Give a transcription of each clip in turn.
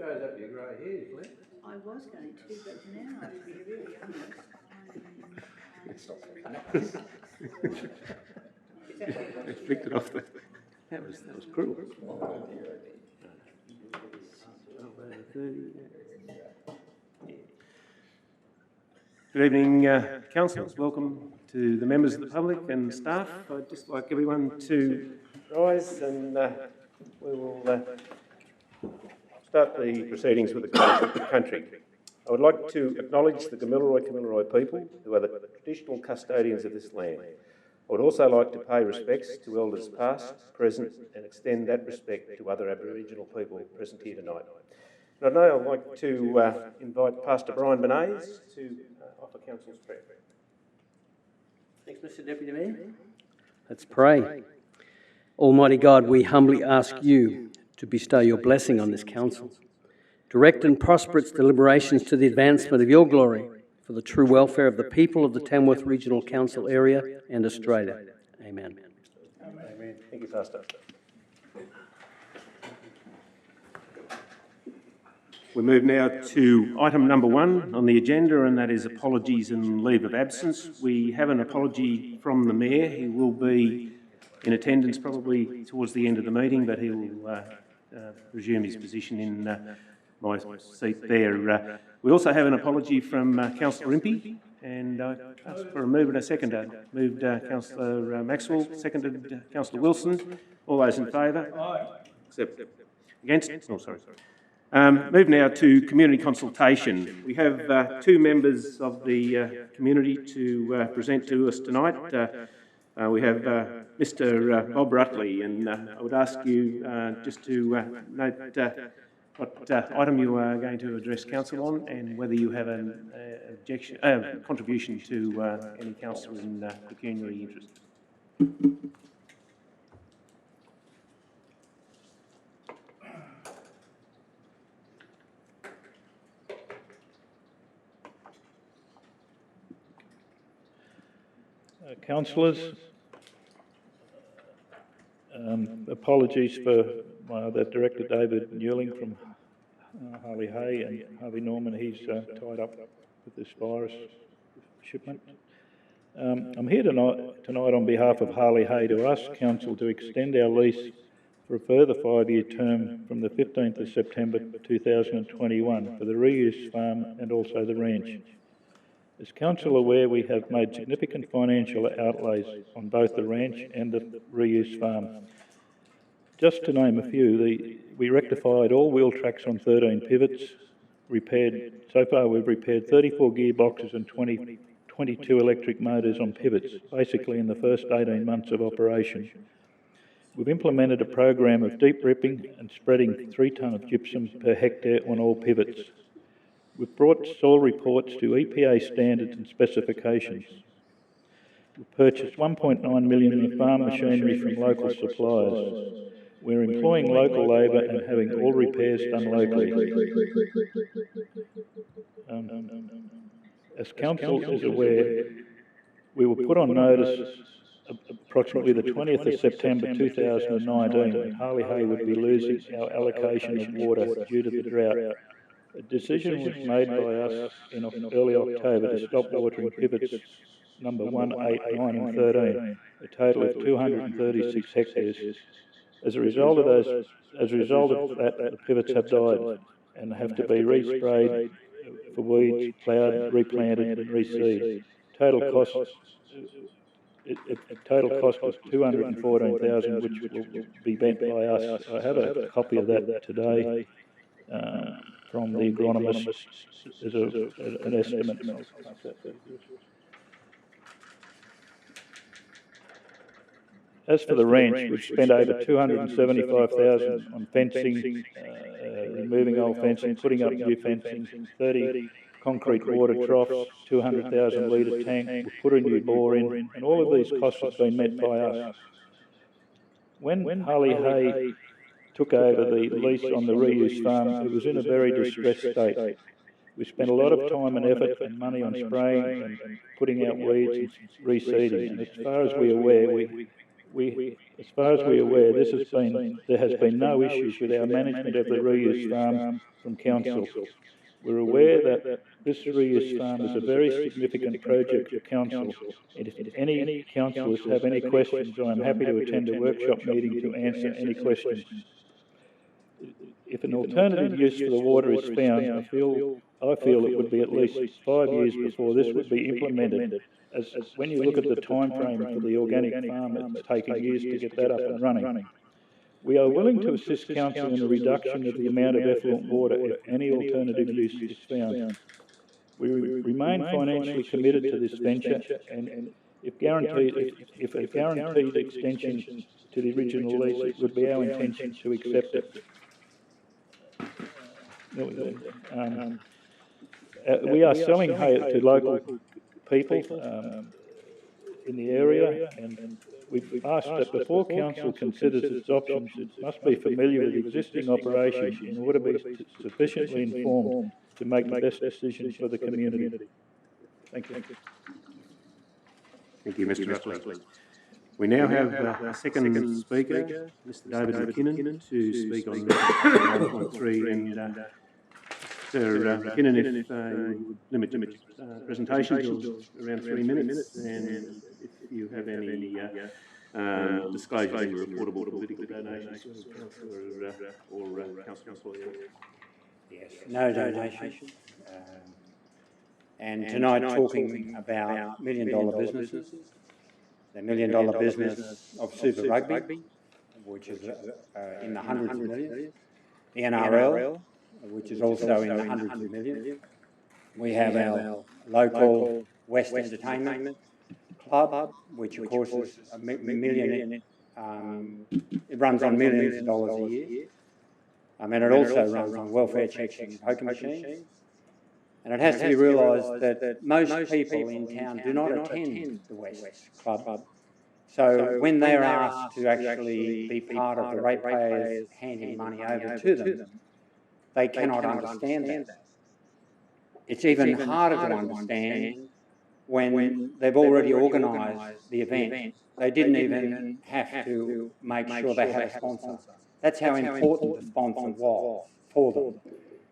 Shows up your grey hairs, Glenn. I was going to, but now, to be really honest, It's not It flicked it off. That was cruel. Good evening, councillors. Welcome to the members of the public and staff. I'd just like everyone to rise and we will start the proceedings with the Pledge of Country. I would like to acknowledge the Gamilaroi people, who are the traditional custodians of this land. I would also like to pay respects to elders past, present, and extend that respect to other Aboriginal people present here tonight. And I know I'd like to invite Pastor Brian Benays to offer council's prayer. Thanks, Mr. Deputy Mayor. Let's pray. Almighty God, we humbly ask you to bestow your blessing on this council. Direct and prosper its deliberations to the advancement of your glory for the true welfare of the people of the Tamworth Regional Council area and Australia. Amen. Amen. Thank you, Pastor. We move now to item number 1 on the agenda, and that is apologies and leave of absence. We have an apology from the Mayor. He will be in attendance probably towards the end of the meeting, but he will resume his position in my seat there. We also have an apology from Councillor Impey, and I asked for a mover and a seconder. Moved Councillor Maxwell, seconded Councillor Wilson. All those in favour? Aye. Except against? Oh, sorry. Move now to community consultation. We have 2 members of the community to present to us tonight. We have Mr. Bob Rutley, and I would ask you just to note what item you are going to address council on, and whether you have an contribution to any council in pecuniary interest. Councillors, apologies for my other director, David Newling from Harley Hay, and Harvey Norman. He's tied up with this virus shipment. I'm here tonight on behalf of Harley Hay to ask Council to extend our lease for a further 5-year term from the 15th of September 2021 for the reuse farm and also the ranch. As Council aware, we have made significant financial outlays on both the ranch and the reuse farm. Just to name a few, we rectified all wheel tracks on 13 pivots, so far we've repaired 34 gearboxes and 22 electric motors on pivots, basically in the first 18 months of operation. We've implemented a program of deep ripping and spreading 3 tonne of gypsum per hectare on all pivots. We've brought soil reports to EPA standards and specifications. We've purchased 1.9 million of farm machinery from local suppliers. We're employing local labour and having all repairs done locally. As Council is aware, we were put on notice approximately the 20th of September 2019 that Harley Hay would be losing our allocation of water due to the drought. A decision was made by us in early October to stop watering pivots number 1, 8, 9 and 13, a total of 236 hectares. As a result of that, the pivots have died and have to be resprayed for weeds, ploughed, replanted and reseeded. Total cost was $214,000, which will be bent by us. I have a copy of that today. From the agronomist as an estimate. As for the ranch, we've spent over $275,000 on fencing, removing old fencing, putting up new fencing, 30 concrete water troughs, 200,000 litre tank, we've put a new bore in, and all of these costs have been met by us. When Harley Hay took over the lease on the reuse farm, it was in a very distressed state. We spent a lot of time and effort and money on spraying and putting out weeds and reseeding. And as far as we're aware, as far as we're aware, there has been no issues with our management of the reuse farm from council. We're aware that this reuse farm is a very significant project for council, and if any councillors have any questions, I am happy to attend a workshop meeting to answer any questions. If an alternative use for the water is found, I feel it would be at least 5 years before this would be implemented, as when you look at the time frame for the organic farm, it's taking years to get that up and running. We are willing to assist council in a reduction of the amount of effluent water if any alternative use is found. We remain financially committed to this venture, and if a guaranteed extension to the original lease, it would be our intention to accept it. We are selling hay to local people in the area, and we've asked that before council considers its options, it must be familiar with existing operations in order to be sufficiently informed to make the best decisions for the community. Thank you. Thank you, Mr. Rutley. We now have a second speaker, Mr. David McKinnon, to speak on 1.3. And Mr. McKinnon, if you would limit your presentation to around 3 minutes, and if you have any disclosures in your reportable political donations to councillor or council employee. Yes, no donation. And tonight talking about $1 million businesses, the $1 million business of Super Rugby, which is in the hundreds of millions, the NRL, which is also in the hundreds of millions. We have our local West Entertainment Club, which of course is a million, it runs on millions of dollars a year. And it also runs on welfare checks and poker machines. And it has to be realised that most people in town do not attend the West Club. So when they're asked to actually be part of the ratepayers handing money over to them, they cannot understand that. It's even harder to understand when they've already organised the event. They didn't even have to make sure they had a sponsor. That's how important the sponsor was for them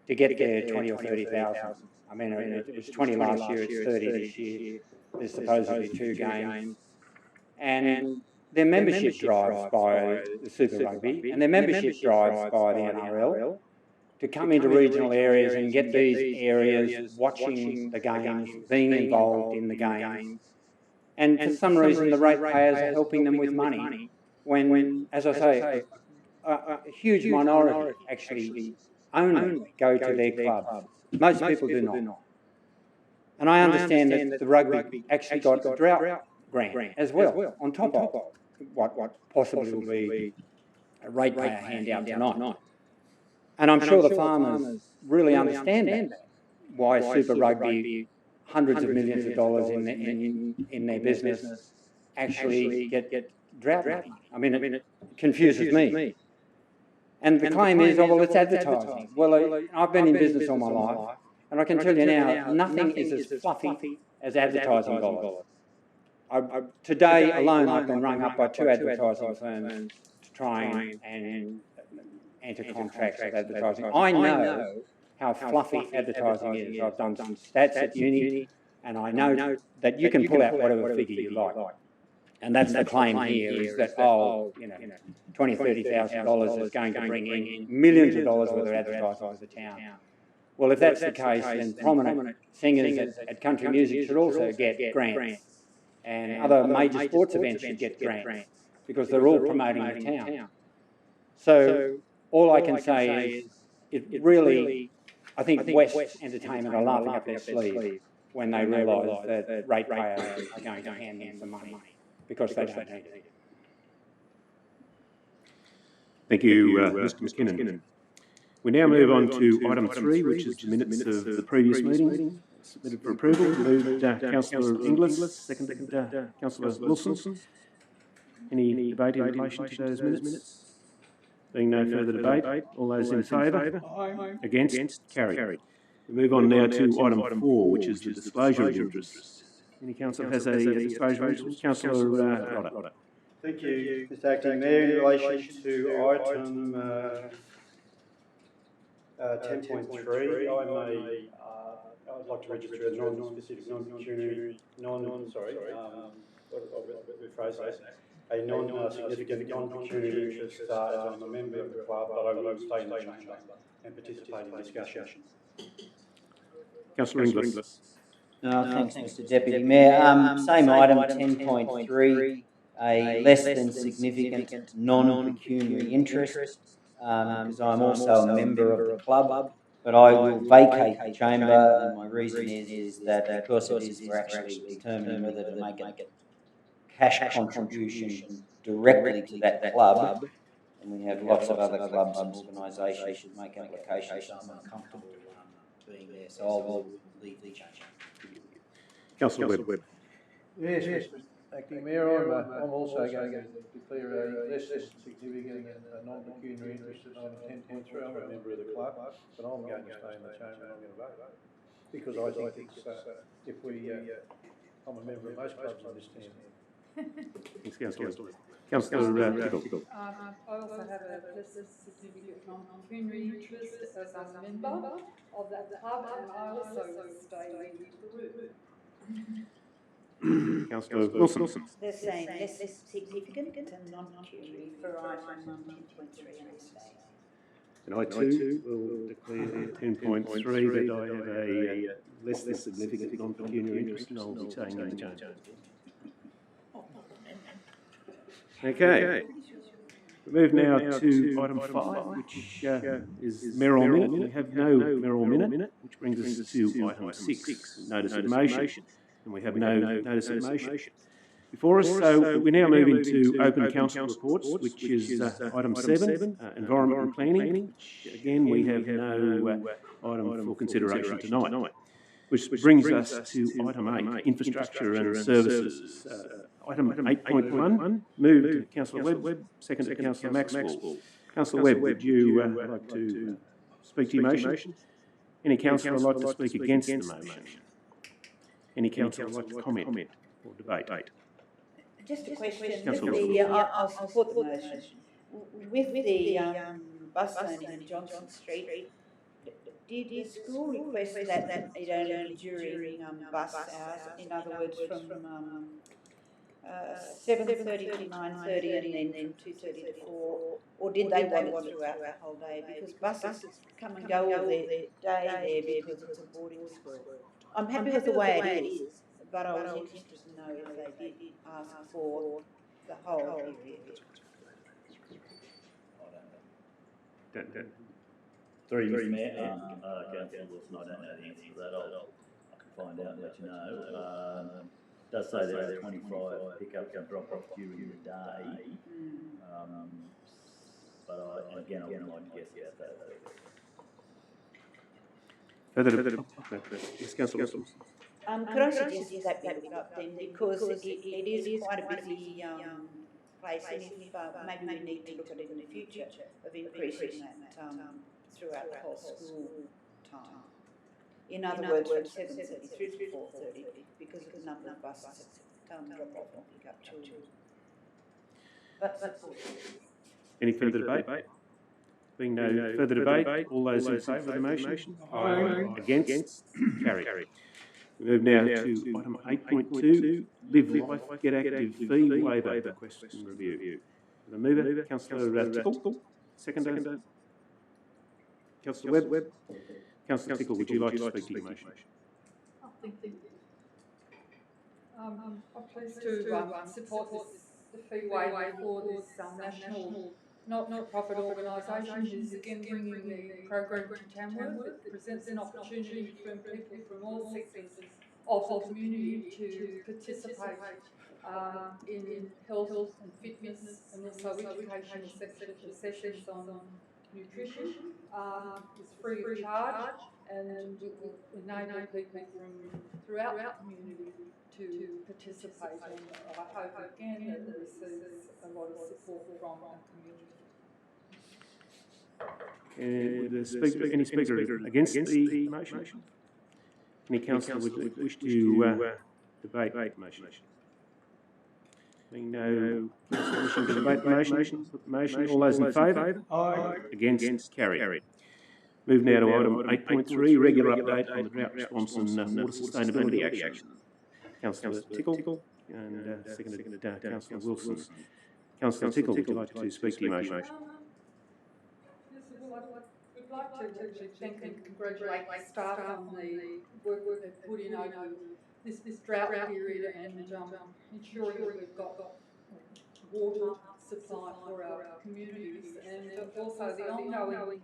to get their 20 or 30,000. I mean, it was 20 last year, it's 30 this year. There's supposedly 2 games. And their membership drives by the Super Rugby, and their membership drives by the NRL to come into regional areas and get these areas watching the games, being involved in the games. And for some reason, the ratepayers are helping them with money when, as I say, a huge minority actually only go to their clubs. Most people do not. And I understand that the rugby actually got the drought grant as well, on top of what possibly will be a ratepayer handout tonight. And I'm sure the farmers really understand that, why Super Rugby, hundreds of millions of dollars in their business, actually get drought money. I mean, it confuses me. And the claim is, oh, well, it's advertising. Well, I've been in business all my life, and I can tell you now, nothing is as fluffy as advertising dollars. Today alone, I've been rung up by 2 advertising firms to try and enter contracts with advertising. I know how fluffy advertising is. I've done some stats at uni, and I know that you can pull out whatever figure you like. And that's the claim here, is that, oh, you know, $20,000, $30,000 is going to bring in millions of dollars worth of advertising to the town. Well, if that's the case, then prominent singers at country music should also get grants. And other major sports events should get grants, because they're all promoting the town. So all I can say is, it really, I think West Entertainment are laughing up their sleeve when they realise that ratepayers are going to hand them some money, because they don't need it. Thank you, Mr. McKinnon. We now move on to item 3, which is the minutes of the previous meeting. Submitted for approval. Moved Councillor Inglis, seconded Councillor Wilson. Any debate in relation to those minutes? Being no further debate, all those in favour? Against? Carried. We move on now to item 4, which is the disclosure of interests. Any councillor has a disclosure of interest? Councillor Rodder. Thank you, Mr Acting Mayor. In relation to item 10.3, I'd like to register a non-specific, non-pecuniary, a non-significant, non-pecuniary interest as I'm a member of the club, but I will stay in the chamber and participate in discussion. Councillor Inglis. Thanks, Mr Deputy Mayor. Same item, 10.3, a less than significant non-pecuniary interest, because I'm also a member of the club, but I will vacate the chamber, and my reason is that because it is, we're actually determining whether to make a cash contribution directly to that club, and we have lots of other clubs and organisations who make applications, so I'm uncomfortable being there, so I will leave the chamber. Councillor Webb. Yes, Mr Acting Mayor, I'm also going to declare a less than significant and a non-pecuniary interest in item 10.3. I'm a member of the club, but I'm going to stay in the chamber and I'm going to vote. Because I think it's, I'm a member of most clubs in this town. Thanks, Councillor. Councillor Tickle. I also have a less significant non-pecuniary interest as I'm a member of that club, and I also will stay with the room. Councillor Wilson. They're saying less significant and non-pecuniary for item 10.3 and I stay. And I too will declare 10.3 that I have a less than significant non-pecuniary interest, and I'll be staying in the chamber. Okay. We move now to item 5, which is mayoral minute. We have no mayoral minute, which brings us to item 6, notice of motion. And we have no notice of motion before us, so we're now moving to open council reports, which is item 7, environment and planning, which again we have no item for consideration tonight, which brings us to item 8, infrastructure and services. Item 8.1, moved to Councillor Webb, second to Councillor Maxwell. Councillor Webb, would you like to speak to your motion? Any councillor would like to speak against the motion? Any councillor would like to comment or debate? Just a question. Councillor I'll support the motion. With the bus lane in Johnson Street, did the school request that it only during bus hours? In other words, from 7:30 to 9:30 and then from 2:30 to 4, or did they want it throughout the whole day? Because buses come and go all their day there because it's a boarding school. I'm happy with the way it is, but I was interested to know if they did ask for the whole period. Through you, Mayor, Councillor Wilson, I don't know the answer to that. I can find out and let you know. It does say there are 25 pickups and drop-offs during the day, but again, I wouldn't like to guess about that. Further, yes, Councillor Wilson. Could I suggest that we look up then, because it is quite a busy place, and if maybe we need to look at it in the future of increasing that throughout the whole school time. In other words, from 7:30 through to 4:30, because of the number of buses that come drop off and pick up children. That's all. Any further debate? Being no further debate, all those in favour of the motion? Aye. Against? Carried. We move now to item 8.2, Live Life, Get Active fee waiver request and review. The mover, Councillor Tickle. Seconder, Councillor Webb. Councillor Tickle, would you like to speak to your motion? I'm pleased to support the fee waiver for this national not-for-profit organisation who's again bringing the program to Tamworth. It presents an opportunity for people from all sectors of the community to participate in health and fitness and also educational sessions on nutrition. It's free of charge and it will enable people from throughout the community to participate, and I hope again that it receives a lot of support from our community. Any speaker against the motion? Any councillor would wish to debate the motion? Being no councillor wishing to debate the motion, put the motion. All those in favour? Aye. Against? Carried. Move now to item 8.3, regular update on the drought response and water sustainability action. Councillor Tickle and seconded Councillor Wilson. Councillor Tickle, would you like to speak to your motion? Yes, well, I'd like to actually thank and congratulate the staff on the work they've put in over this drought period and ensuring that we've got water supply for our communities, and also the ongoing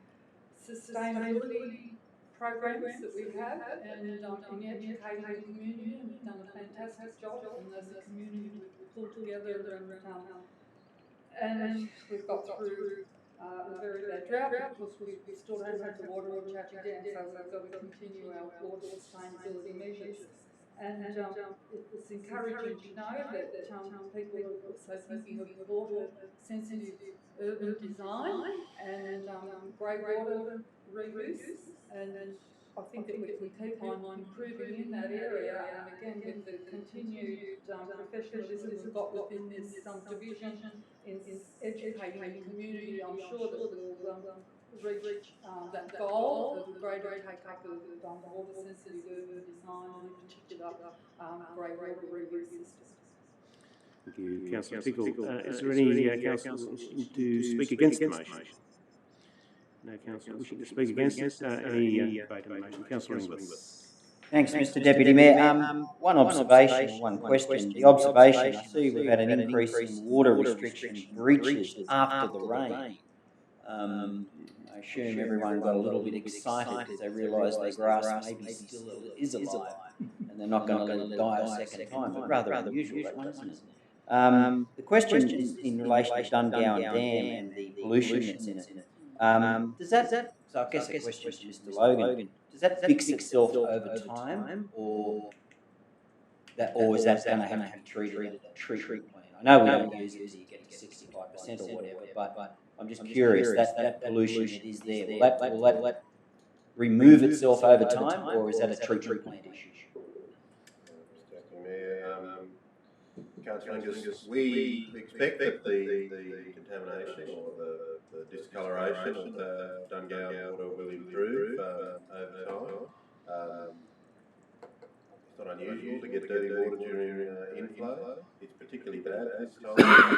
sustainability programs that we have, and in educating the community, and we've done a fantastic job, and as a community we've pulled together and we've got through a very bad drought. Of course, we still don't have the water on Chappie Dam, so we've got to continue our water sustainability measures. And it's encouraging to know that people are also thinking of water-sensitive urban design and grey water reuse. And I think that if we keep on improving in that area, and again with the continued professionalism we've got within this division in educating the community, I'm sure that we'll reach that goal of greater take-up of water-sensitive urban design, and in particular grey water reuse systems. Thank you, Councillor Tickle. Is there any councillors wishing to speak against the motion? No councillor wishing to speak against it. Any debate on the motion? Councillor Inglis. Thanks, Mr Deputy Mayor. One observation, one question. The observation, I see we've had an increase in water restriction breaches after the rain. I assume everyone got a little bit excited because they realised their grass maybe still is alive and they're not going to let it die a second time, but rather unusual, that one, isn't it? The question is in relation to Dungowan Dam and the pollution that's in it. Does that, so I guess a question to Mr Logan, does that fix itself over time, or is that going to have to be treated at a treatment plant? I know we don't use it until you get to 65% or whatever, but I'm just curious, that pollution that is there, will that remove itself over time, or is that a treatment plant issue? Councillor Angus, we expect that the contamination or the discoloration of the Dungowan water will improve over time. It's not unusual to get dirty water during inflow. It's particularly bad this time.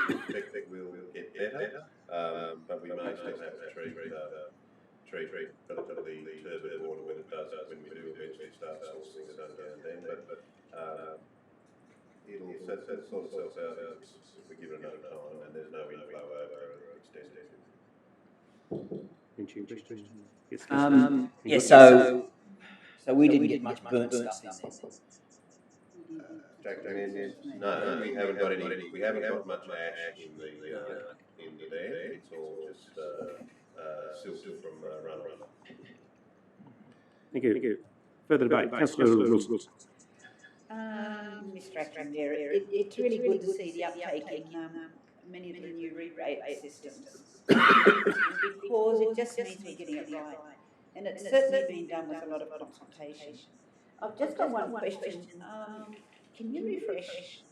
We expect that we'll get better, but we may still have to treat relatively turbid water when we do eventually start sourcing the Dungowan Dam. But it'll sort itself out if we give it enough time and there's no inflow over extended. Yeah, so we didn't get much burnt stuff in there. No, we haven't got any. We haven't got much ash in the dam. It's all just silt from runoff. Thank you. Further debate. Councillor Wilson. Mr Acting Mayor, it's really good to see the uptake in many of the new rebate systems because it just means we're getting it right, and it's certainly been done with a lot of consultation. I've just got one question. Can you refresh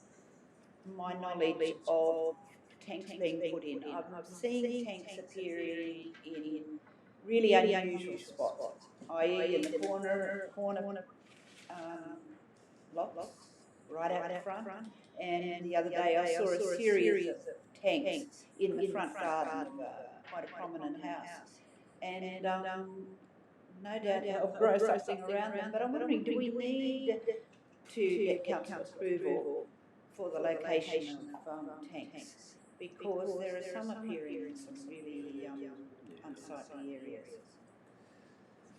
my knowledge of tanks being put in? I've seen tanks appearing in really unusual spots, i.e. in the corner blocks, right out the front. And the other day I saw a series of tanks in the front garden of quite a prominent house. And no doubt they'll grow something around them, but I'm wondering, do we need to get council approval for the location of tanks? Because there are some appearing in some really unsightly areas.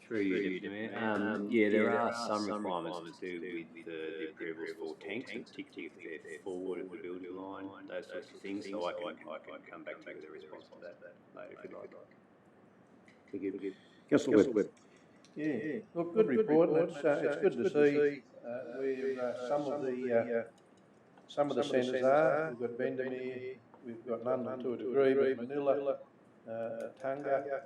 Through you, Deputy Mayor. Yeah, there are some requirements to do with the approvals for tanks, and particularly if they're forward of the building line, those sorts of things. So I can come back to you with a response to that later if you'd like. Thank you. Councillor Webb. Yeah, look, good report. It's good to see where some of the centres are. We've got Bendemeer, we've got London to a degree, but Manila, Tonga,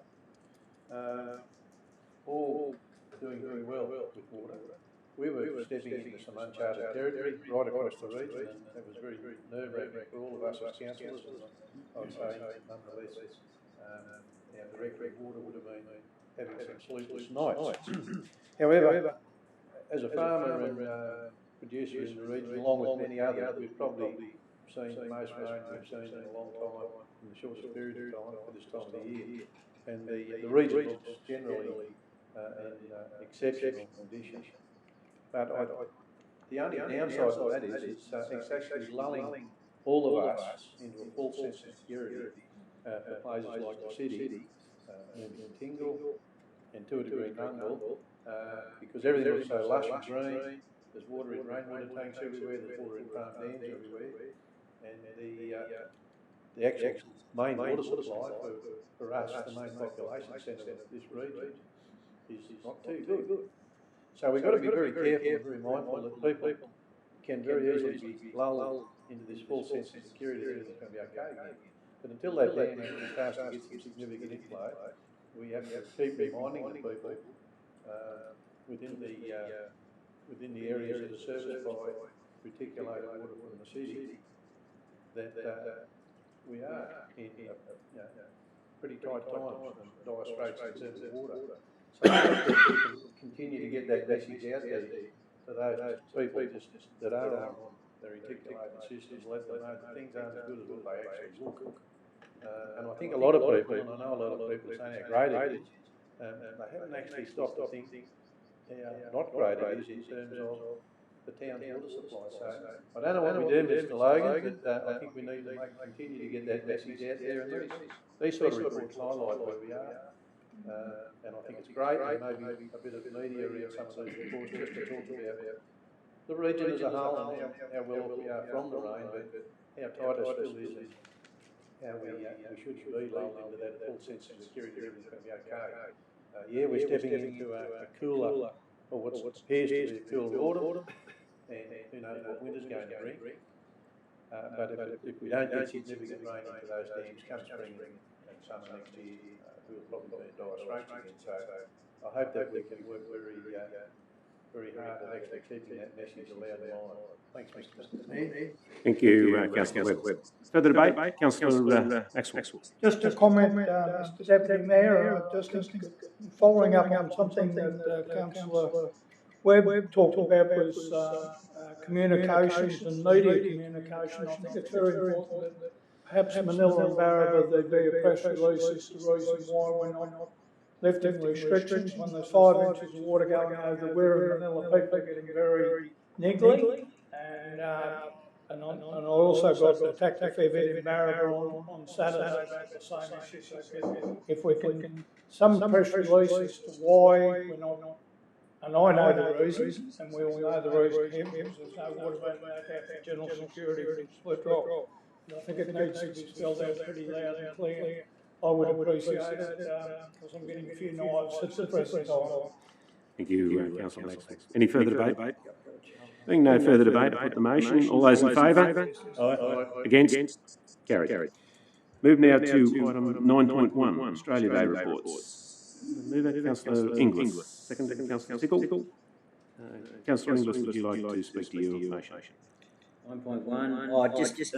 all doing very well with water. we were stepping into some uncharted territory right across the region, and it was very nerve-wracking for all of us as councillors, and I'd say nonetheless, our Director of Water would have been having some sleepless nights. However, as a farmer and producer in the region, along with many others, we've probably seen the most rain we've seen in a long time, in the shortest period of time for this time of the year. And the region looks generally in exceptional condition. But the only downside to that is it's actually lulling all of us into a false sense of security for places like the city, maybe Tingle, and to a degree Nungle, because everything looks so lush and green. There's water in rainwater tanks everywhere, there's water in farm dams everywhere, and the actual main water supply for us, the main population centre of this region, is not too good. So we've got to be very careful and very mindful that people can very easily be lulled into this false sense of security that everything's going to be okay again. But until that dam starts to get some significant inflow, we have to keep reminding the people within the areas that are serviced by reticulated water from the city that we are in pretty tight times and dire straits in terms of water. So if we can continue to get that message out there to those people that are on the reticulated systems, let them know that things aren't as good as what they actually look. And I think a lot of people, and I know a lot of people are saying how great it is, they haven't actually stopped to think how not great it is in terms of the town's water supply. So I don't know what we do, Mr. Logan, but I think we need to continue to get that message out there, and these sort of reports highlight where we are. And I think it's great, and maybe a bit of media around some of those reports just to talk about the region as a whole and how well off we are from the rain, but how tight it still is, and how we should be lulled into that full sense of security that everything's going to be okay. Yeah, we're stepping into a cooler, or what appears to be a cooler autumn, and who knows what winter's going to bring. But if we don't get significant rain into those dams come spring and summer next year, we'll probably be in dire straits again. So I hope that we can work very hard at actually keeping that message loud and loud. Thanks, Mr. Mayor. Thank you, Councillor Webb. Further debate, Councillor Maxwell. Just a comment, Mr. Deputy Mayor, just following up on something that Councillor Webb talked about was communications and media communication. I think it's very important that perhaps Manila and Barraba there be a press release as to the reason why we're not lifting restrictions when there's 5 inches of water going over the Wirra and Manila. People are getting very niggly, and I also got attacked a fair bit in Barraba on Saturday about the same issue. So if we can, some press release as to why we're not, and I know the reasons, and we all know the reason here, because there's no water being let out for general security from Split Rock. I think it needs to be spelled out pretty loud and clear. I would appreciate it, because I'm getting a few knives at the present time. Thank you, Councillor Maxwell. Any further debate? Being no further debate, I put the motion. All those in favour? Against? Carried. Move now to item 9.1, Australia Day reports. Move that, Councillor Inglis. Second, Councillor Tickle. Councillor Inglis, would you like to speak to your motion? 9.1. Just a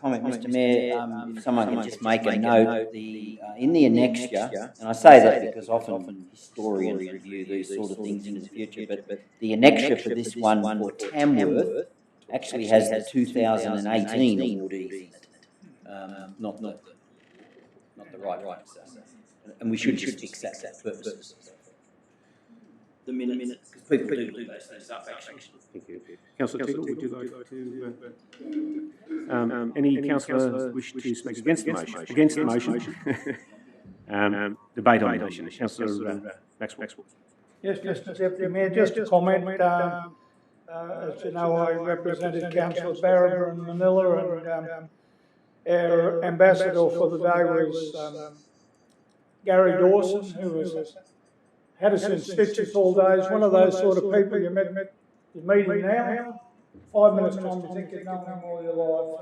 comment, Mr. Mayor. If someone can just make a note, in the annexure, and I say that because often historians review these sort of things in the future, but the annexure for this one for Tamworth actually has the 2018 awardees in it, not the right one. And we should just fix that purpose. The minutes, because people do those things up, actually. Thank you. Councillor Tickle, would you like to... any councillor wish to speak against the motion? Against the motion? Debate on the motion. Councillor Maxwell. Yes, Mr. Deputy Mayor, just a comment. As you know, I represented Councillor Barraba in Manila, and our ambassador for the day was Gary Dawson, who had us in stitches all day. He's one of those sort of people you meet meeting now, 5 minutes time you think you've known him all your life,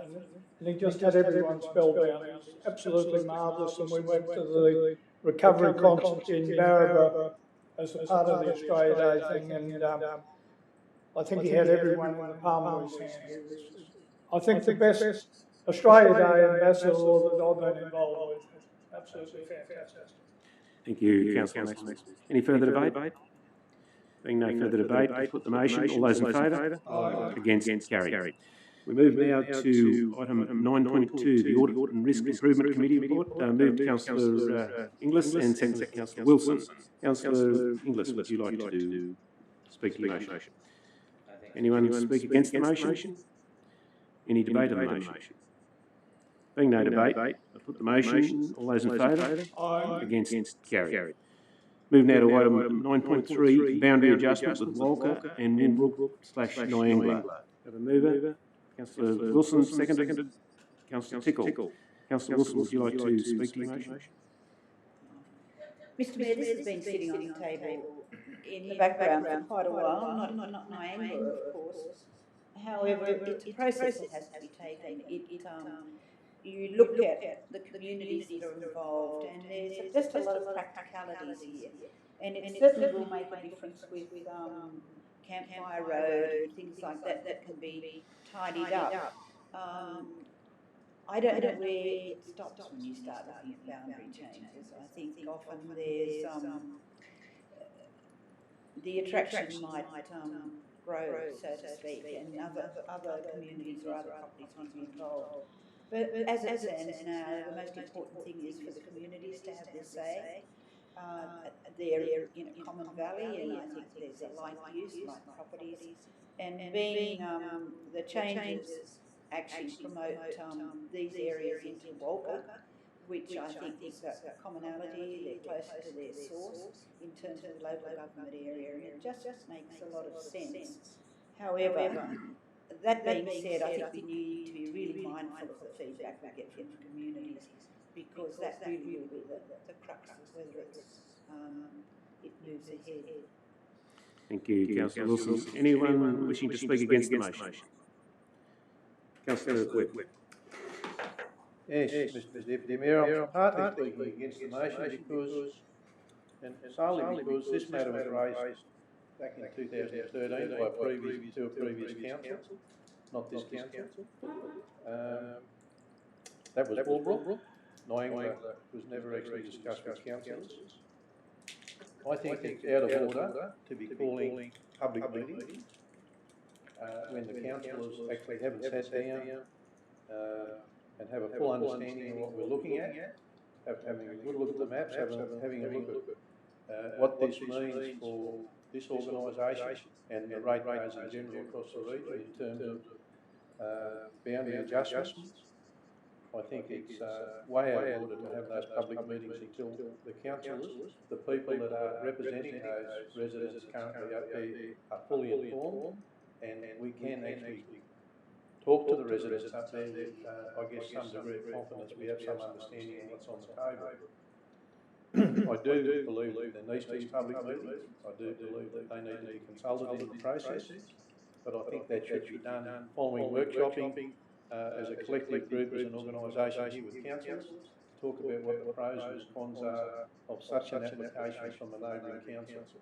and he just had everyone spelled out. It was absolutely marvellous, and we went to the recovery concert in Barraba as a part of the Australia Day thing, and I think he had everyone in the palm of his hand. I think the best Australia Day ambassador that I've been involved with. Absolutely fantastic. Thank you, Councillor Maximus. Any further debate? Being no further debate, I put the motion. All those in favour? Against? Carried. We move now to item 9.2, the Audit and Risk Improvement Committee report. Moved Councillor Inglis and seconded Councillor Wilson. Councillor Inglis, would you like to speak to the motion? Anyone speak against the motion? Any debate on the motion? Being no debate, I put the motion. All those in favour? Against? Carried. Move now to item 9.3, boundary adjustment with Walker and Winbrook/Niangla. Have a mover? Councillor Wilson, seconded. Councillor Tickle. Councillor Wilson, would you like to speak to the motion? Mr Mayor, this has been sitting on the table in the background for quite a while, not Niangla, of course. However, it's a process that has to be taken. You look at the communities that are involved, and there's just a lot of practicalities here. And it certainly will make a difference with Campfire Road and things like that that can be tidied up. I don't know where it stops when you start looking at boundary changes. I think often there's the attraction might grow, so to speak, and other communities or other properties want to be involved. But as it stands now, the most important thing is for the communities to have their say. They're in a common valley, and I think there's a like use, like properties, and being the changes actually promote these areas into Walker, which I think is a commonality. They're closer to their source in terms of the local government area, and it just makes a lot of sense. However, that being said, I think we need to be really mindful of the feedback we get from the communities, because that really will be the crux of whether it moves ahead. Thank you, Councillor Wilson. Anyone wishing to speak against the motion? Councillor Webb. Yes, Mr Deputy Mayor, I'm partly speaking against the motion because, and solely because this matter was raised back in 2013 by a previous council, not this council. That was Walbrook. Niangla was never actually discussed with councillors. I think it's out of order to be calling public meetings when the councillors actually haven't sat down and have a full understanding of what we're looking at, having a good look at the maps, having a look at what this means for this organisation and the ratepayers in general across the region in terms of boundary adjustments. I think it's way out of order to have those public meetings until the councillors, the people that are representing those residents currently up there, are fully informed, and we can actually talk to the residents up there with, I guess, some degree of confidence. We have some understanding of what's on the table. I do believe that there needs to be public meetings. I do believe that they need to be consulted in the process, but I think that should be done following workshopping as a collective group, as an organisation here with councils, talk about what the pros and cons are of such an application from a neighbouring council.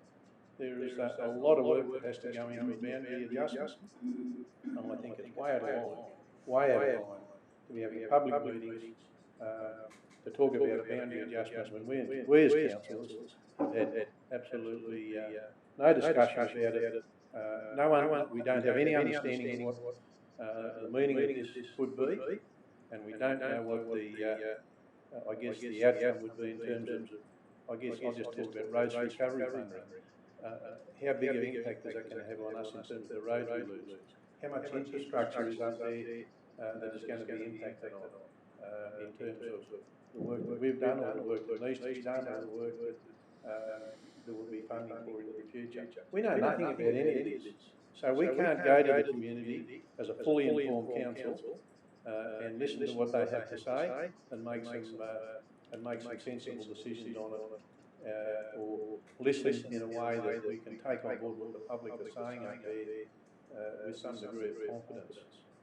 There is a lot of work that has to go into a boundary adjustment, and I think it's way out of line to be having public meetings to talk about a boundary adjustment when we as councillors have had absolutely no discussion about it. We don't have any understanding of what the meaning of this would be, and we don't know what the I guess the outcome would be in terms of, I guess I'll just talk about roads recovery fund. How big an impact is that going to have on us in terms of the roads we lose? How much infrastructure is up there that is going to be impacted on in terms of the work that we've done, or the work that needs to be done, or the work that there will be funding for into the future? We know nothing about any of this. So we can't go to the community as a fully informed council and listen to what they have to say and make some sensible decisions on it, or listen in a way that we can take on board what the public are saying up there with some degree of confidence.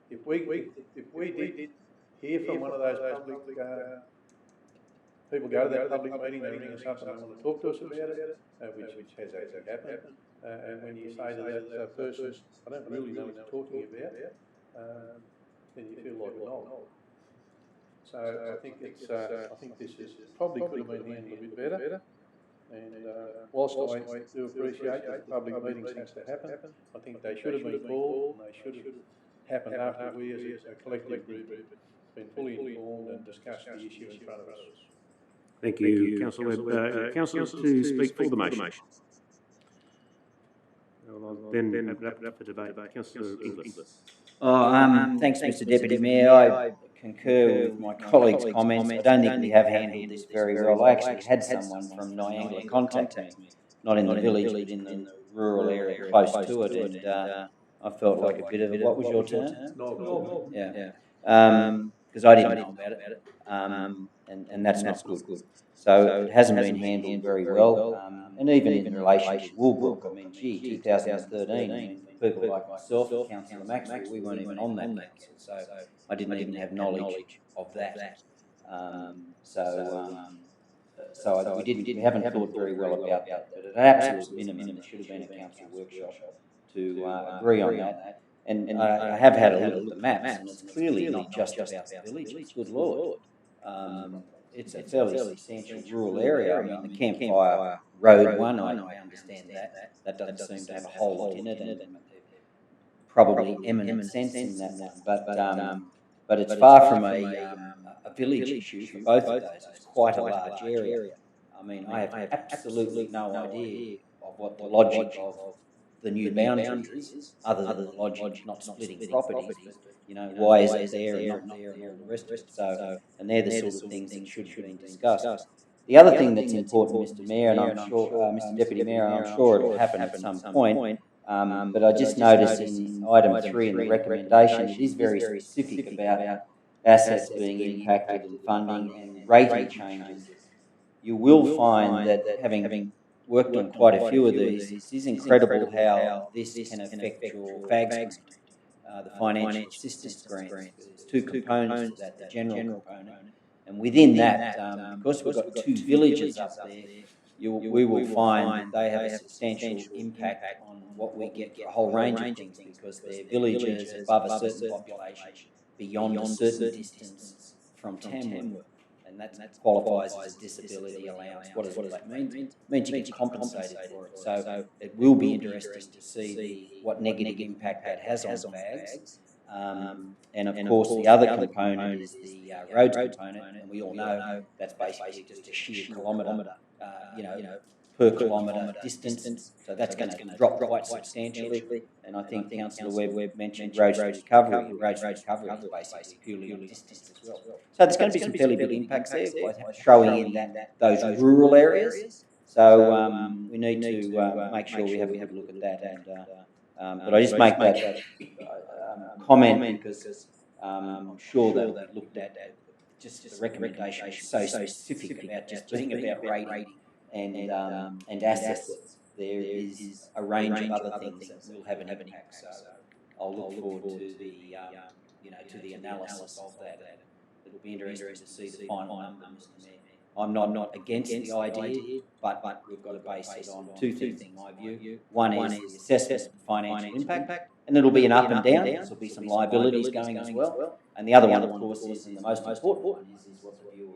If we did hear from one of those public people go to that public meeting, they ring us up and they want to talk to us about it, which has actually happened. And when you say to that person, I don't really know what you're talking about, then you feel like an old. So I think it's, I think this is probably could have been handled a bit better. And whilst I do appreciate that public meetings has to happen, I think they should have been called and they should have happened after we as a collective group been fully informed and discussed the issue in front of us. Thank you, Councillor Webb. Councillors to speak for the motion. I'll then open it up for debate. Councillor Inglis. Thanks, Mr Deputy Mayor. I concur with my colleagues' comments. I don't think we have handled this very well. I actually had someone from Niangla contact me, not in the village, but in the rural area close to it, and I felt like a bit of a, what was your term? Yeah. Because I didn't know about it, and that's not good. So it hasn't been handled very well, and even in relation to Woolbrook, I mean, gee, 2013, I mean, people like myself, Councillor Maxwell, we weren't even on that council, so I didn't even have knowledge of that. We haven't thought very well about that, but at an absolute minimum, there should have been a council workshop to agree on that. And I have had a look at the maps, and it's clearly not just about the village. It's good Lord. It's a fairly substantial rural area. I mean, the Campfire Road one, I understand that. That doesn't seem to have a whole lot in it, and probably eminent sense in that one. But it's far from a village issue for both of those. It's quite a large area. I mean, I have absolutely no idea of what the logic of the new boundaries is, other than the logic not splitting properties. But, you know, why is it there and not there and all the rest of it? So, and they're the sort of things that should have been discussed. The other thing that's important, Mr Mayor, and I'm sure, Mr Deputy Mayor, and I'm sure it'll happen at some point, but I just noticed in item 3 in the recommendation, it is very specific about assets being impacted and funding and rating changes. You will find that having worked on quite a few of these, it is incredible how this can affect your FAGS grant, the financial assistance grants. There's two components to that, the general component, and within that, because we've got 2 villages up there, we will find that they have a substantial impact on what we get for a whole range of things, because they're villages above a certain population, beyond a certain distance from Tamworth. And that qualifies as a disability allowance. What does that mean? It means you get compensated for it. So it will be interesting to see what negative impact that has on FAGS. And of course, the other component is the roads component, and we all know that's basically just a sheer kilometre, per kilometre distance. So that's going to drop quite substantially. And I think Councillor Webb mentioned roads recovery. Roads recovery is basically purely on distance as well. So there's going to be some fairly big impacts there by throwing in those rural areas. So we need to make sure we have a good look at that. And but I just make that comment because I'm sure they'll be looked at. Just the recommendation is so specific about just being about rating and assets. There is a range of other things that will have an impact. So I'll look forward to the to the analysis of that. It'll be interesting to see the final number, Mr Mayor. I'm not against the idea, but we've got to base it on 2 things, in my view. One is the assessment of financial impact, and it'll be an up and down. There'll be some liabilities going as well. And the other one, of course, is, and the most important one, is what the view of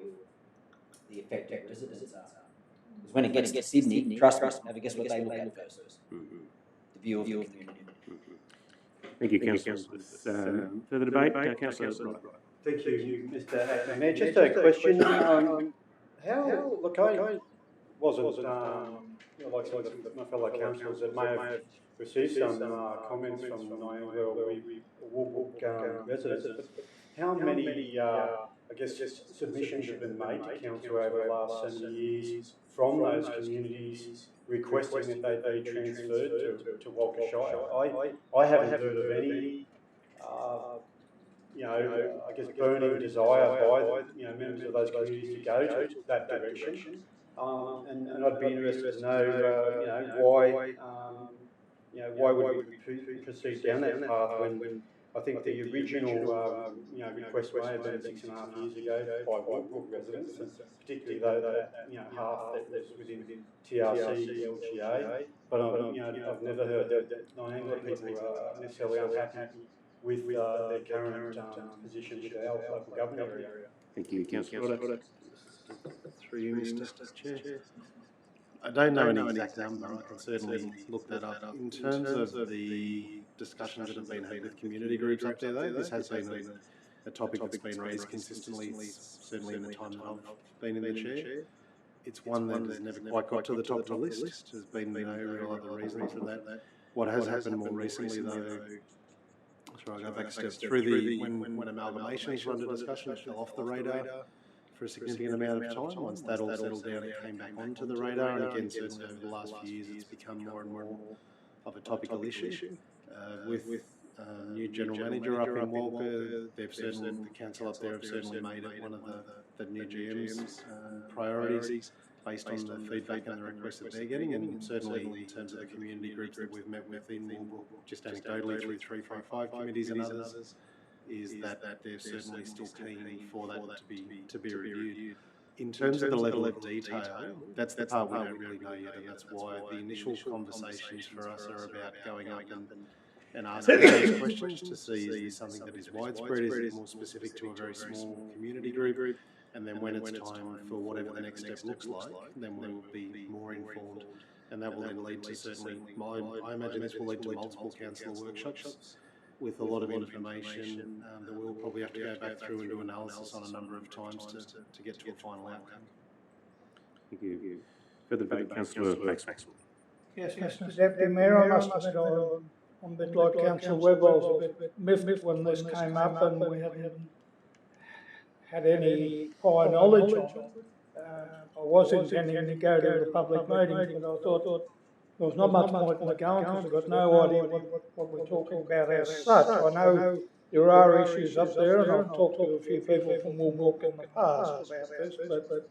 the effective residents are. Because when it gets to Sydney, trust me, never guess what they look at first. The view of the community. Thank you, Councillor. Further debate? Councillor Wright. Thank you, Mr Acting Mayor. Just a question. Look, I wasn't, like some of my fellow councillors that may have received some comments from Niangla or Woolbrook residents, but how many, submissions have been made to council over the last 7 years from those communities requesting that they be transferred to Walker Shire? I haven't heard of any, burning desire by members of those communities to go to that direction. And I'd be interested to know, why would we proceed down that path when I think the original, request may have been 6.5 years ago by Woodbrook residents, and particularly though that, half that was within TRC, LGA. But I've never heard that Niangla people are necessarily unhappy with their current position with our local government area. Thank you, Councillor Roddick. Through you, Mr. Chair. I don't know an exact number. I can certainly look that up. In terms of the discussions that have been had with community groups up there, though, this has been a topic that's been raised consistently, certainly in the time that I've been in the chair. It's one that has never quite got to the top of the list. There's been no real other reason for that. What has happened more recently, though, I'll go back a step through when amalgamations were under discussion, it fell off the radar for a significant amount of time. Once that all settled down, it came back onto the radar, and again, certainly over the last few years, it's become more and more of a topical issue. With new general manager up in Walker, the council up there have certainly made it one of the new GM's priorities based on the feedback and the requests that they're getting, and certainly in terms of the community groups that we've met with in just anecdotally through 355 committees and others, is that they're certainly still keen for that to be reviewed. In terms of the level of detail, that's the part we don't really know yet, and that's why the initial conversations for us are about going up and asking those questions to see is this something that is widespread, is it more specific to a very small community group, and then when it's time for whatever the next step looks like, then we will be more informed, and that will then lead to certainly, I imagine this will lead to multiple councillor workshops with a lot of information that we'll probably have to go back through and do analysis on a number of times to get to a final outcome. Thank you. Further debate, Councillor Maxwell. Yes, Mr. Deputy Mayor, I must admit I'm a bit like Councillor Webb. I was a bit miffed when this came up and we hadn't had any prior knowledge of it. I was intending to go to the public meeting, but I thought there was not much point in going because I've got no idea what we're talking about as such. I know there are issues up there, and I've talked to a few people from Woolbrook in the past about this, but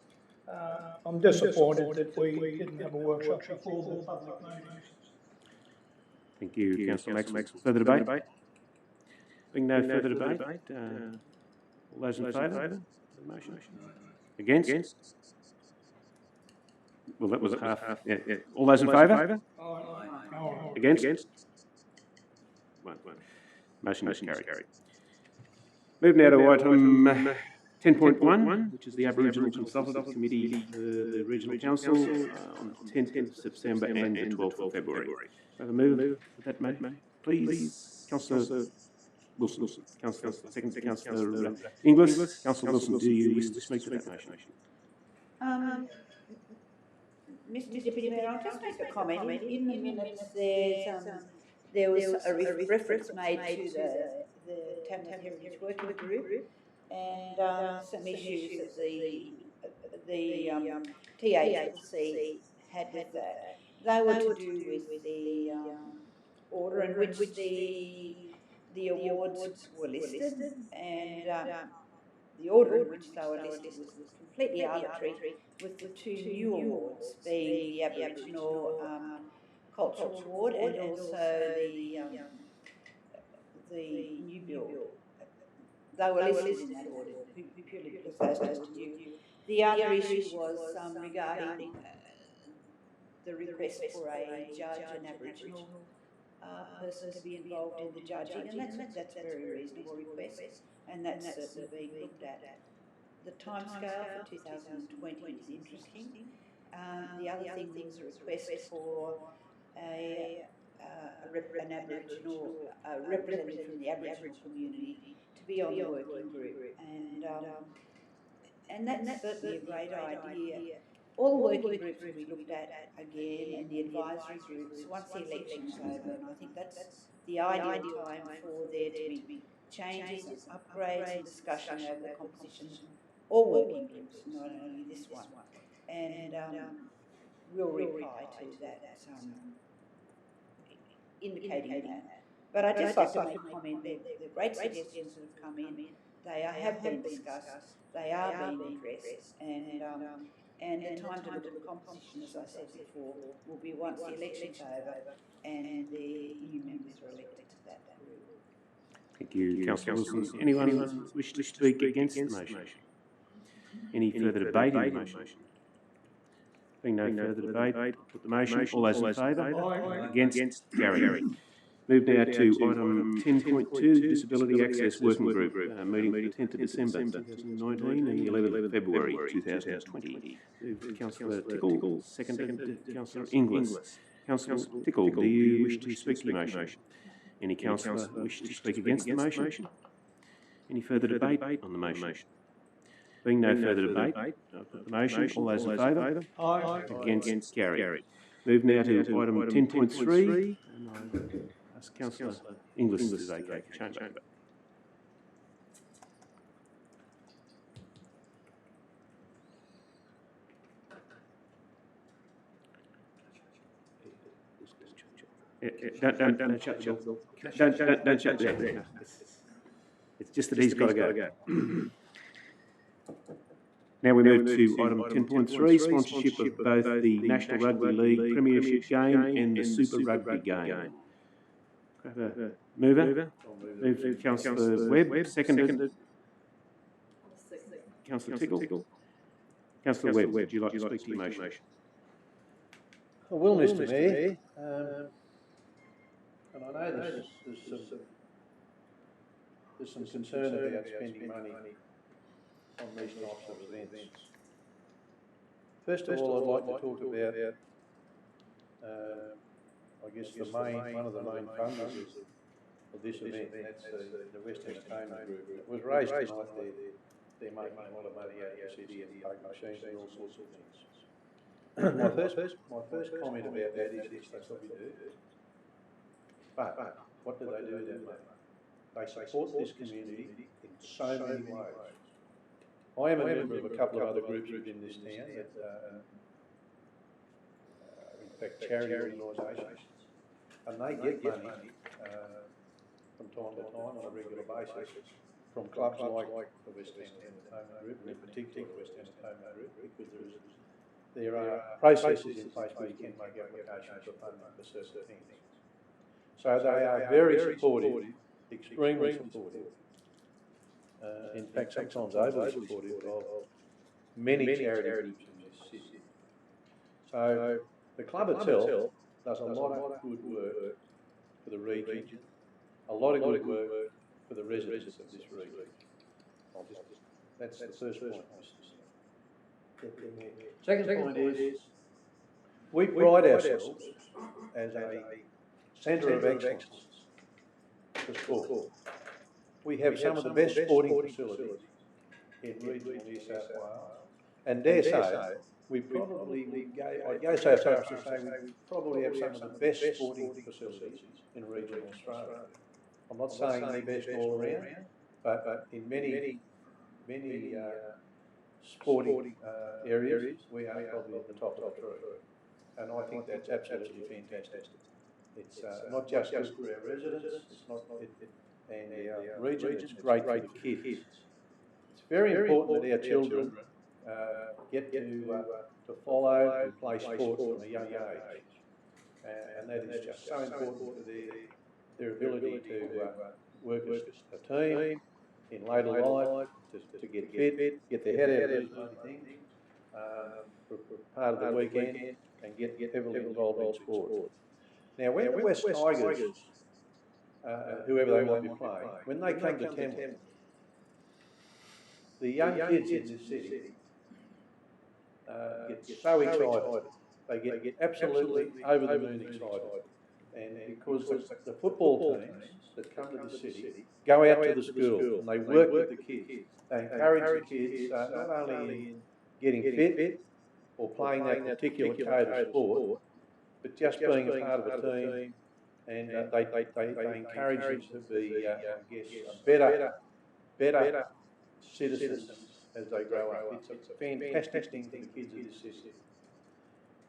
I'm disappointed that we didn't have a workshop before the public meeting. Thank you, Councillor Maxwell. Further debate? Being no further debate, all those in favour of the motion? Against? Well, that was half. Yeah. All those in favour? Against? One. Motion is carried. Move now to item 10.1, which is the Aboriginal Consultative Committee for the Regional Council on the 10th of September and the 12th of February. Have a move with that, mate? Please, Councillor Wilson. Second, Councillor Inglis. Councillor Wilson, do you wish to speak to that motion? Mr. Deputy Mayor, I'll just make a comment. In the minutes, there was a reference made to the Tamworth Heritage Working Group and some issues that the TACC had with that. They were to do with the order in which the awards were listed, and the order in which they were listed was completely arbitrary, with the two new awards being the Aboriginal Cultural Award and also the New Bill. They were listed in that order purely because those two new. The other issue was regarding the request for a judge, an Aboriginal person to be involved in the judging, and that's a very reasonable request, and that's certainly being looked at. The timescale for 2020 is interesting. The other thing was a request for an Aboriginal representative from the Aboriginal community to be on the working group, and that's certainly a great idea. All the working groups will be looked at again, and the advisory groups once the election's over, and I think that's the ideal time for there to be changes, upgrades, and discussion over the composition of all working groups, not only this one. And we'll reply to that, indicating that. But I'd just like to make a comment that the great suggestions that have come in, they have been discussed, they are being addressed, and the time to look at the composition, as I said before, will be once the election's over and the new members are elected to that group. Thank you, Councillor Wilson. Anyone wish to speak against the motion? Any further debate in the motion? Being no further debate, put the motion. All those in favour? Against? Carried. Move now to item 10.2, Disability Access Working Group, meeting the 10th of December 2019 and the 11th of February 2020. Moved Councillor Tickle, seconded Councillor Inglis. Councillor Tickle, do you wish to speak to the motion? Any councillor wish to speak against the motion? Any further debate on the motion? Being no further debate, put the motion. All those in favour? Aye. Against? Carried. Move now to item 10.3. Ask Councillor Inglis to vacate the chamber. Don't shut the door. Don't shut the door. It's just that he's got to go. Now we move to item 10.3, sponsorship of both the National Rugby League Premiership game and the Super Rugby game. Mover? Moved Councillor Webb, seconded. Councillor Tickle. Councillor Webb, would you like to speak to the motion? I will, Mr Mayor. And I know there's some concern about spending money on these types of events. First of all, I'd like to talk about, I guess, one of the main funders of this event. That's the West Entertainment Group. It was raised tonight. They're making a lot of money out of the city and poker machines and all sorts of things. My first comment about that is yes, that's what we do. But what do they do with that money? They support this community in so many ways. I am a member of a couple of other groups within this town that, in fact, charity organisations, and they get money from time to time on a regular basis from clubs like the West End Entertainment Group, and in particular the West End Entertainment Group, because there are processes in place where you can make applications for funding for certain things. So they are very supportive, extremely supportive. In fact, sometimes overly supportive of many charity groups in this city. So the club itself does a lot of good work for the region, a lot of good work for the residents of this region. That's the first point. Second point is, we pride ourselves as a centre of excellence for sport. We have some of the best sporting facilities in regional New South Wales, and dare say, I'd go so far as to say we probably have some of the best sporting facilities in regional Australia. I'm not saying the best all around, but in many sporting areas, we are probably at the top of the tree. And I think that's absolutely fantastic. It's not just good for our residents, and our region, it's great for the kids. It's very important that our children get to follow and play sport from a young age. And that is just so important for their ability to work as a team in later life, to get fit, get their head out of these bloody things for part of the weekend, and get heavily involved in sport. Now, when the West Tigers, whoever they might be playing, when they come to Tamworth, the young kids in this city get so excited. They get absolutely over the moon excited. And because the football teams that come to the city go out to the schools and they work with the kids. They encourage the kids not only in getting fit or playing that particular code of sport, but just being a part of a team, and they encourage them to be, I guess, better citizens as they grow up. It's a fantastic thing for the kids of this city.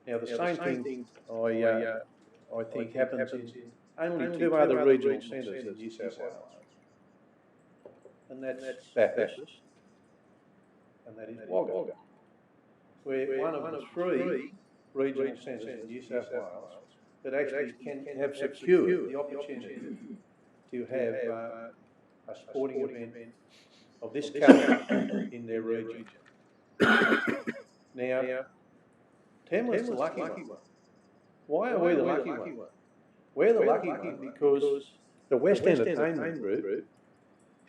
Now, the same thing I think happens in only two other regional centres in New South Wales, and that's Bathurst, and that is Wagga. We're one of the three regional centres in New South Wales that actually can have secured the opportunity to have a sporting event of this calibre in their region. Now, Tamworth's the lucky one. Why are we the lucky one? We're the lucky one because the West Entertainment Group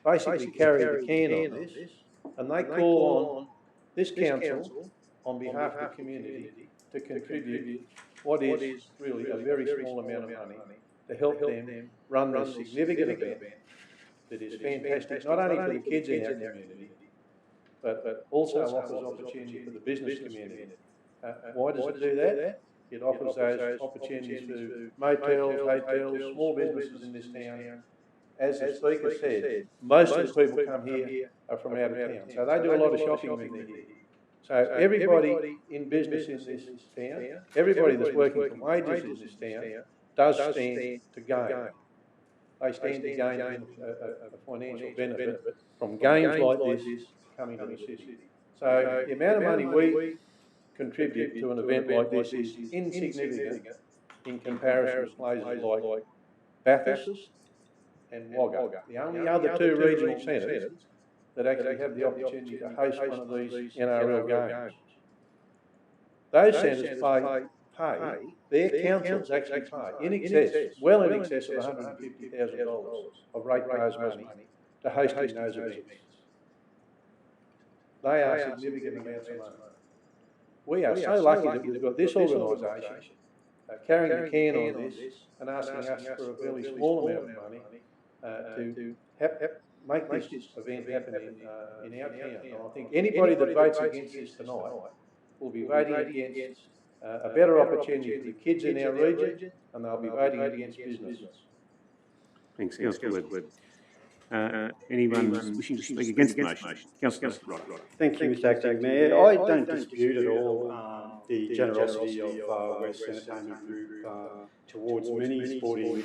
basically carry the can on this, and they call on this council on behalf of the community to contribute what is really a very small amount of money to help them run this significant event that is fantastic, not only for the kids in our community, but also offers opportunity for the business community. Why does it do that? It offers those opportunities for motels, hotels, small businesses in this town. As the Speaker said, most of the people come here are from out of town, so they do a lot of shopping when they're here. So everybody in business in this town, everybody that's working for wages in this town, does stand to gain. They stand to gain a financial benefit from games like this coming to the city. So the amount of money we contribute to an event like this is insignificant in comparison to places like Bathurst and Wagga, the only other two regional centres that actually have the opportunity to host one of these NRL games. Those centres pay, their councils actually pay in excess, well in excess of $150,000 of ratepayers' money to hosting those events. They are significant amounts of money. We are so lucky that we've got this organisation carrying the can on this and asking us for a fairly small amount of money to make this event happen in our town. And I think anybody that votes against this tonight will be voting against a better opportunity for the kids in our region, and they'll be voting against businesses. Thanks, Councillor Webb. Anyone wishing to speak against the motion? Councillor Roddick. Thank you, Mr Acting Mayor. I don't dispute at all the generosity of West Entertainment Group towards many sporting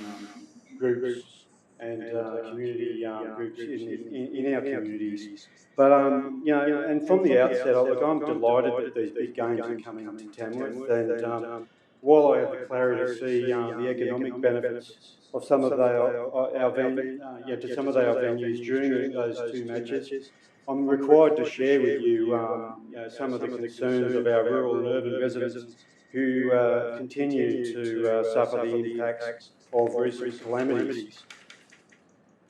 groups and community groups in our communities. But, you know, and from the outset, look, I'm delighted that these big games are coming to Tamworth, and while I have the clarity to see the economic benefits of some of our venues during those two matches, I'm required to share with you, some of the concerns of our rural and urban residents who continue to suffer the impacts of recent calamities.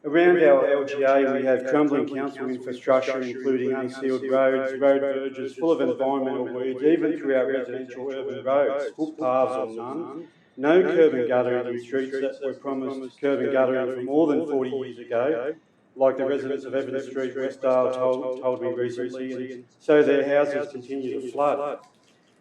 Around our LGA, we have crumbling council infrastructure, including unsealed roads, road verges full of environmental weeds, even through our residential urban roads, footpaths or none. No curb and guttering in streets that were promised curb and guttering for more than 40 years ago, like the residents of Evans Street, Westdale told me recently, and so their houses continue to flood.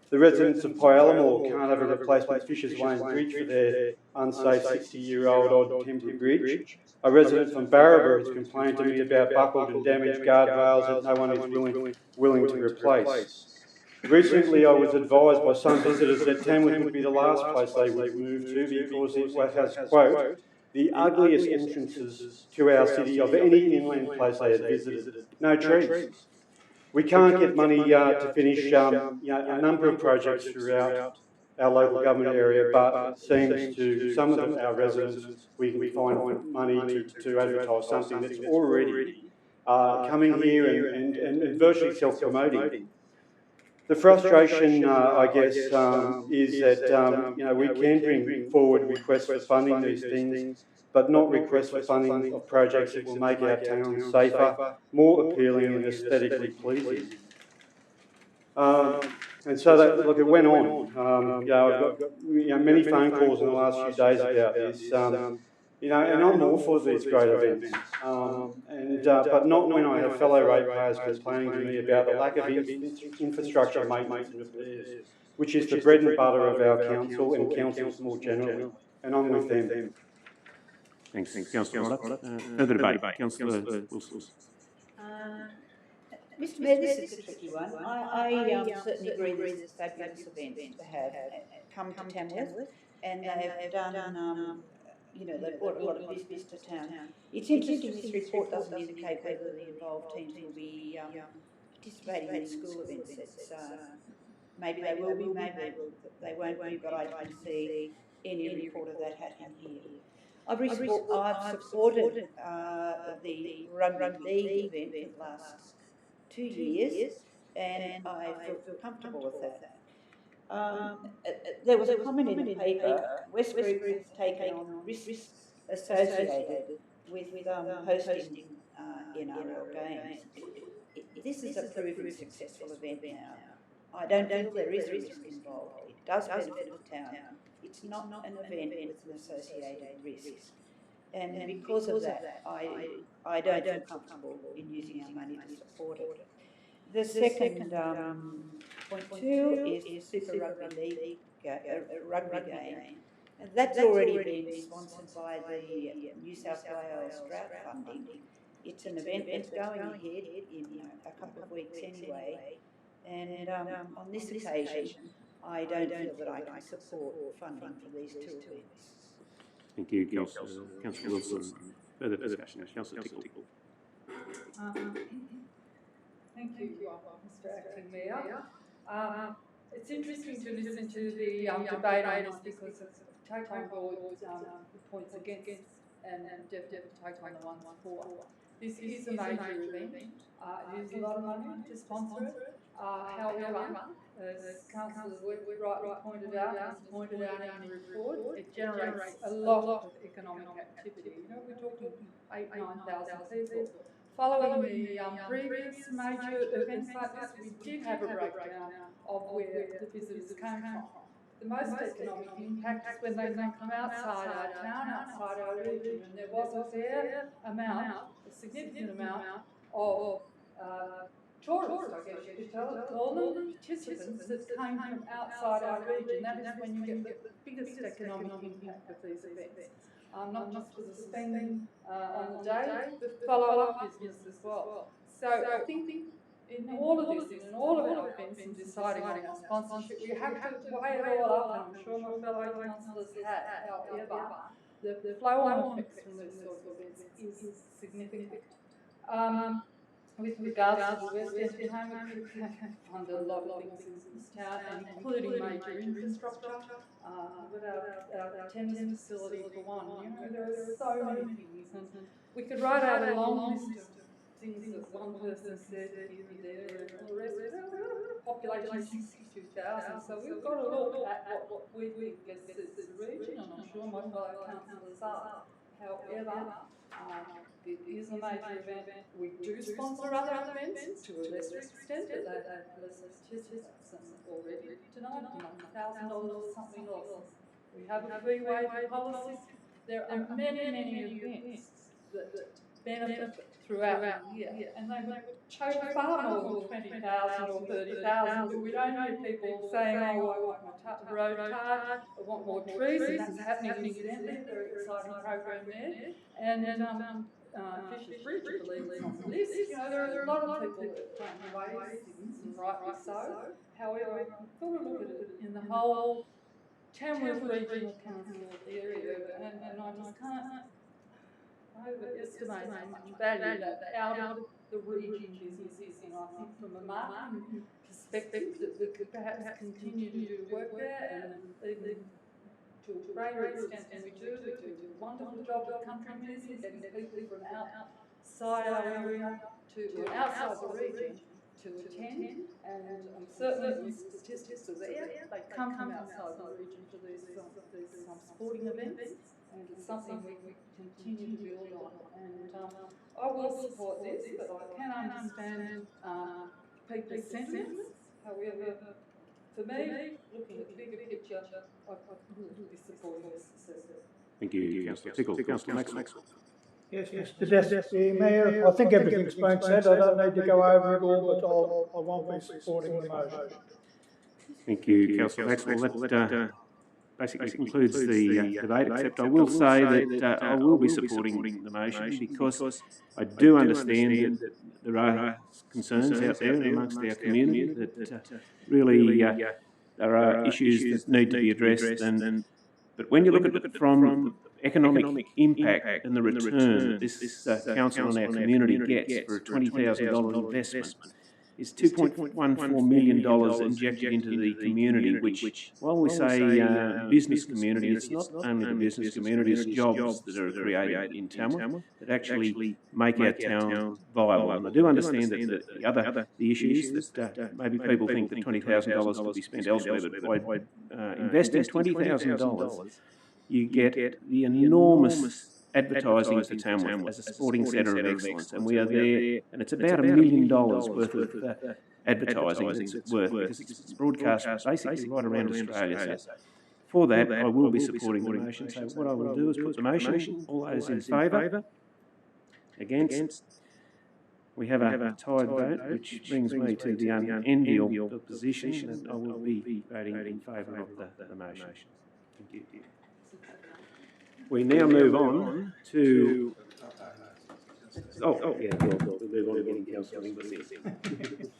The residents of Pyalamore can't have a replacement Fishers Lane Bridge for their unsafe 60-year-old odd timber bridge. A resident from Barraba has complained to me about buckled and damaged guardrails that no one is willing to replace. Recently, I was advised by some visitors that Tamworth would be the last place they would move to because it has, quote, the ugliest entrances to our city of any inland place they had visited. No trees. We can't get money to finish a number of projects throughout our local government area, but it seems to some of our residents we can find money to advertise something that's already coming here and virtually self-promoting. The frustration, I guess, is that we can bring forward requests for funding these things, but not requests for funding of projects that will make our town safer, more appealing and aesthetically pleasing. And so that, look, it went on. I've got many phone calls in the last few days about this. And I'm all for these great events, but not when I have fellow ratepayers complaining to me about the lack of infrastructure maintenance and repairs, which is the bread and butter of our council and councils more generally, and I'm with them. Thanks, Councillor Roddick. Further debate, Councillor Wilson. Mr Mayor, this is a tricky one. I certainly agree this is a fabulous event to have come to Tamworth, and they've done, they've brought a lot of business to town. It's interesting this report doesn't indicate whether the involved teams will be participating in school events. It's, maybe they will be, maybe they won't be, but I didn't see any report of that happening here. I've supported the rugby league event for the last 2 years, and I feel comfortable with that. There was a comment in the paper, West Group has taken on risks associated with hosting NRL games. This is a proven successful event now. I don't feel there is a risk involved. It does benefit the town. It's not an event with associated risks. And because of that, I don't feel comfortable in using our money to support it. The second point two is Super Rugby League rugby game. And that's already been sponsored by the New South Wales drought funding. It's an event that's going ahead in a couple of weeks anyway. And on this occasion, I don't feel that I can support funding for these two events. Thank you, Councillor Wilson. Further discussion, Councillor Tickle. Thank you, Mr. Acting Mayor. It's interesting to listen to the debate on this because it's take on board the points against and definitely take on the ones for. This is a major event. It is a lot of money to sponsor it. However, as Councillor rightly pointed out in the report, it generates a lot of economic activity. You know, we're talking 8,000–9,000 people. Following the previous major events like this, we did have a breakdown of where the visitors came from. The most economic impact is when they come from outside our town, outside our region, and there was a fair amount, a significant amount of tourists, I guess you could call them, participants that came from outside our region. That is when you get the biggest economic impact of these events. Not just for the spending on the day, but follow-up business as well. So I think in all of this, in all of our events in deciding on our sponsorship, we have to weigh it all up, and I'm sure my fellow councillors have. However, the flow-on effects from these sorts of events is significant. With regards to the West Entertainment Group, we fund a lot of things in this town, including major infrastructure. With our tennis facility for one, you know, there are so many things, and we could write out a long list of things that one person said here and there, and all the rest. Population is 62,000, so we've got to look at what we think as the region, and I'm sure my fellow councillors are. However, it is a major event. We do sponsor other events to a lesser extent, but they have less participants, and already tonight, $1,000 something else. We have a free waiver policy. There are many events that benefit throughout the year, and they would choke far more than 20,000 or 30,000, but we don't hear people saying, oh, I want my road tarred, I want more trees, and that's happening incidentally, a very exciting program there, and Fisher's Bridge, I believe, is on the list. You know, there are a lot of people that claim to raise things, and rightly so. However, we've got to look at it in the whole Tamworth Regional Council area, and I just can't overestimate how much value that out of the region business is, and I think from a marketing perspective that we could perhaps continue to do work there, and even to a greater extent than we do a wonderful job at Country Music, getting people from outside our area to outside the region to attend, and certainly the statistics are there. They come from outside the region to these sporting events, and it's something we continue to build on. And I will support this, but I can understand people's sentiments. However, for me, looking at the bigger picture, I will be supporting this. Thank you, Councillor Tickle. Councillor Maxwell. Yes, Mr. Deputy Mayor, I think everything's been said. I don't need to go over it all, but I won't be supporting the motion. Thank you, Councillor Maxwell. That basically concludes the debate, except I will say that I will be supporting the motion because I do understand that there are concerns out there amongst our community that really there are issues that need to be addressed. But when you look at it from economic impact and the return that this council and our community gets for a $20,000 investment, is $2.14 million injected into the community, which, while we say business community, it's not only the business community, it's jobs that are created in Tamworth that actually make our town viable. And I do understand that the issue is that maybe people think that $20,000 could be spent elsewhere, but by investing $20,000, you get the enormous advertising for Tamworth as a sporting centre of excellence, and we are there, and it's about $1 million worth of advertising it's worth, because it's broadcast basically right around Australia. So for that, I will be supporting the motion. So what I will do is put the motion. All those in favour? Against? We have a tied vote, which brings me to the unenviable position that I will be voting in favour of the motion. Thank you. We now move on to... we'll move on to getting Councillor Inglis in.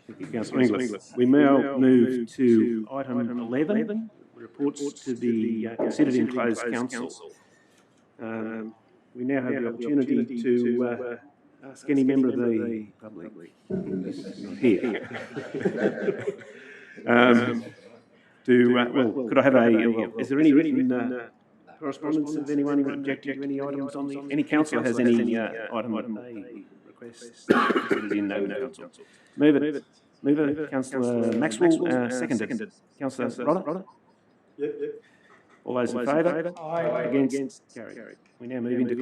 Thank you, Councillor Inglis. We now move to item 11, reports to be considered in closed council. We now have the opportunity to ask any member of the public here. Could I have is there any written correspondence of anyone objecting to any items on the, any councillor has any item that they request considered in council? Move it, Councillor Maxwell, seconded. Councillor Rodder? Yep. All those in favour? Aye. Against? Carried. We now move into